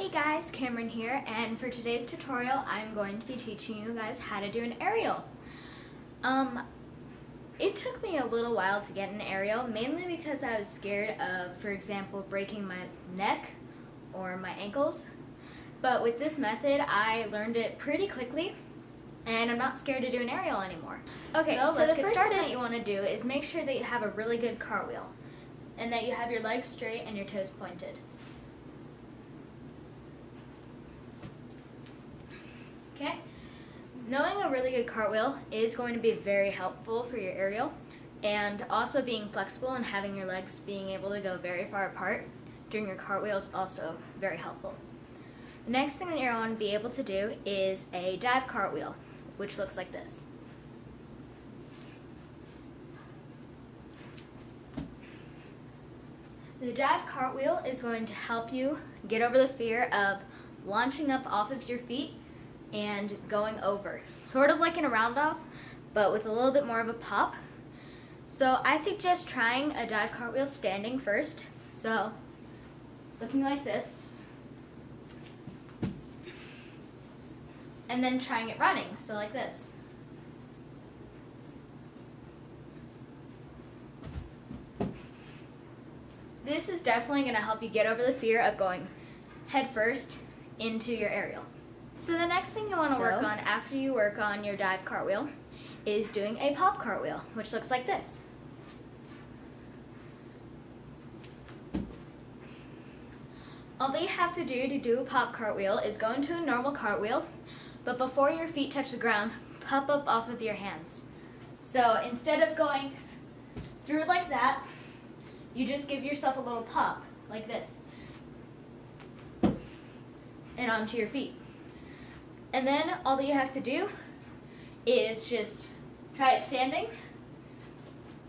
Hey guys, Cameron here, and for today's tutorial I'm going to be teaching you guys how to do an aerial. It took me a little while to get an aerial, mainly because I was scared of, for example, breaking my neck or my ankles. But with this method, I learned it pretty quickly, and I'm not scared to do an aerial anymore. Okay, so the first thing that you want to do is make sure that you have a really good cartwheel, and that you have your legs straight and your toes pointed. Okay? Knowing a really good cartwheel is going to be very helpful for your aerial, and also being flexible and having your legs being able to go very far apart during your cartwheel is also very helpful. The next thing that you're going to be able to do is a dive cartwheel, which looks like this. The dive cartwheel is going to help you get over the fear of launching up off of your feet and going over, sort of like in a round off, but with a little bit more of a pop. So I suggest trying a dive cartwheel standing first, so looking like this, and then trying it running, so like this. This is definitely going to help you get over the fear of going head first into your aerial. So the next thing you want to work on after you work on your dive cartwheel is doing a pop cartwheel, which looks like this. All that you have to do a pop cartwheel is go into a normal cartwheel, but before your feet touch the ground, pop up off of your hands. So instead of going through like that, you just give yourself a little pop, like this, and onto your feet. And then all that you have to do is just try it standing,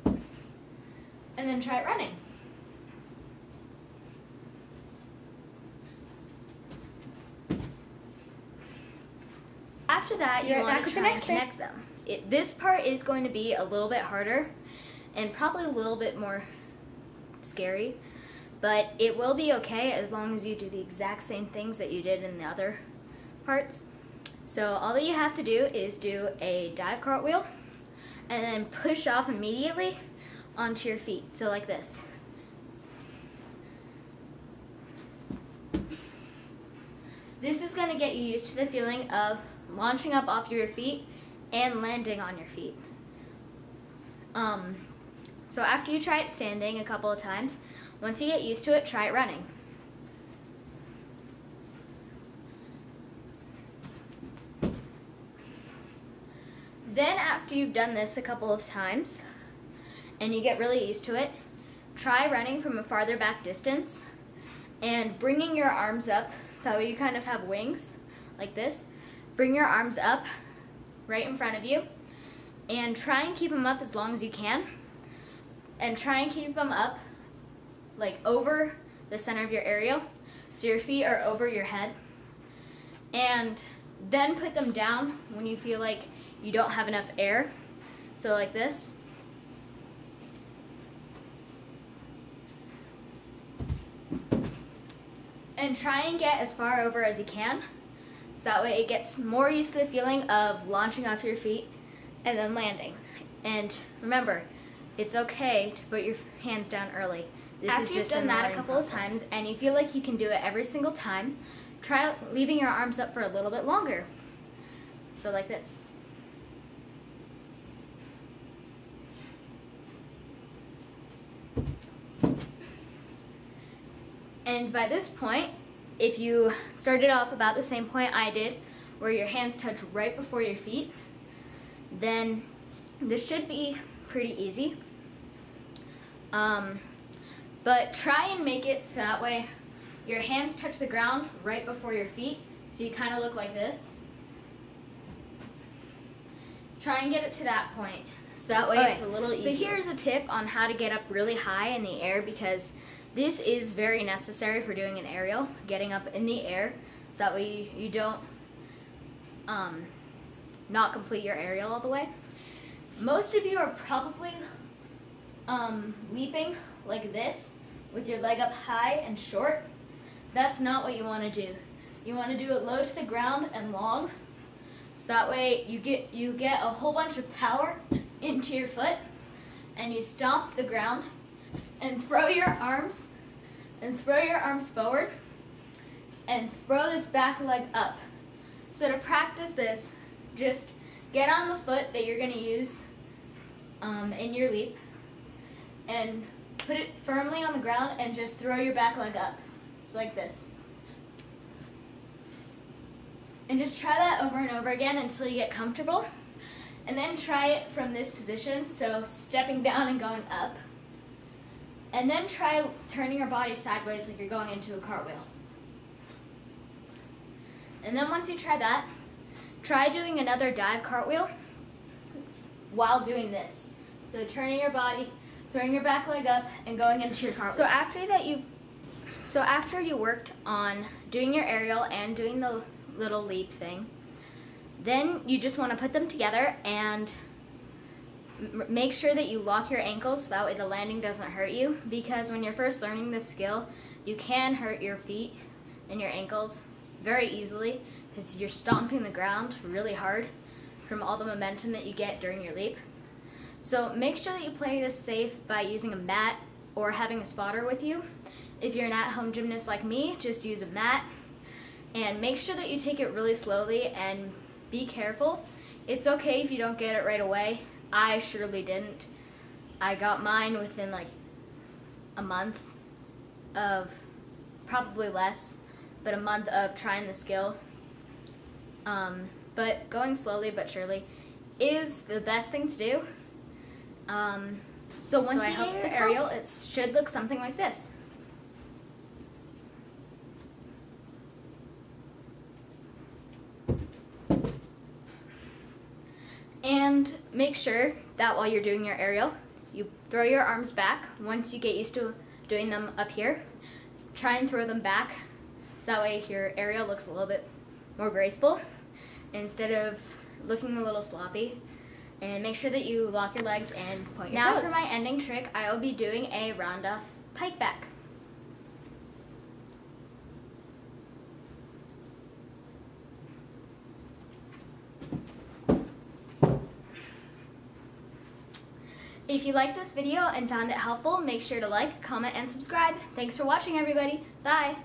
and then try it running. After that, you want to try and connect them. This part is going to be a little bit harder and probably a little bit more scary, but it will be okay as long as you do the exact same things that you did in the other parts. So all that you have to do is do a dive cartwheel and then push off immediately onto your feet, so like this. This is going to get you used to the feeling of launching up off your feet and landing on your feet. So after you try it standing a couple of times, once you get used to it, try it running. Then after you've done this a couple of times and you get really used to it, try running from a farther back distance and bringing your arms up so you kind of have wings like this. Bring your arms up right in front of you and try and keep them up as long as you can, and try and keep them up like over the center of your aerial so your feet are over your head, and then put them down when you feel like you don't have enough air, so like this. And try and get as far over as you can, so that way it gets more used to the feeling of launching off your feet and then landing. And remember, it's okay to put your hands down early. After you've done that a couple of times and you feel like you can do it every single time, try leaving your arms up for a little bit longer, so like this. And by this point, if you started off about the same point I did, where your hands touch right before your feet, then this should be pretty easy. But try and make it so that way your hands touch the ground right before your feet, so you kind of look like this. Try and get it to that point, so that way it's a little easier. So here's a tip on how to get up really high in the air, because this is very necessary for doing an aerial, getting up in the air, so that way you don't not complete your aerial all the way. Most of you are probably leaping like this with your leg up high and short, That's not what you want to do. You want to do it low to the ground and long, so that way you get a whole bunch of power into your foot, and you stomp the ground and throw your arms forward and throw this back leg up. So to practice this, just get on the foot that you're going to use in your leap and put it firmly on the ground and just throw your back leg up. So like this. And just try that over and over again until you get comfortable. And then try it from this position, so stepping down and going up. And then try turning your body sideways like you're going into a cartwheel. And then once you try that, try doing another dive cartwheel while doing this. So turning your body, throwing your back leg up, and going into your cartwheel. So after you worked on doing your aerial and doing the little leap thing, then you just want to put them together and make sure that you lock your ankles so that way the landing doesn't hurt you, because when you're first learning this skill, you can hurt your feet and your ankles very easily because you're stomping the ground really hard from all the momentum that you get during your leap. So make sure that you play this safe by using a mat or having a spotter with you. If you're an at-home gymnast like me, just use a mat. And make sure that you take it really slowly and be careful. It's okay if you don't get it right away. I surely didn't. I got mine within like a month of, probably less, but a month of trying the skill. But going slowly but surely is the best thing to do. So once you get your aerial, it should look something like this. And make sure that while you're doing your aerial, you throw your arms back. Once you get used to doing them up here, try and throw them back so that way your aerial looks a little bit more graceful instead of looking a little sloppy. And make sure that you lock your legs and point your toes. Now for my ending trick, I will be doing a round off pike back. If you liked this video and found it helpful, make sure to like, comment, and subscribe. Thanks for watching, everybody. Bye.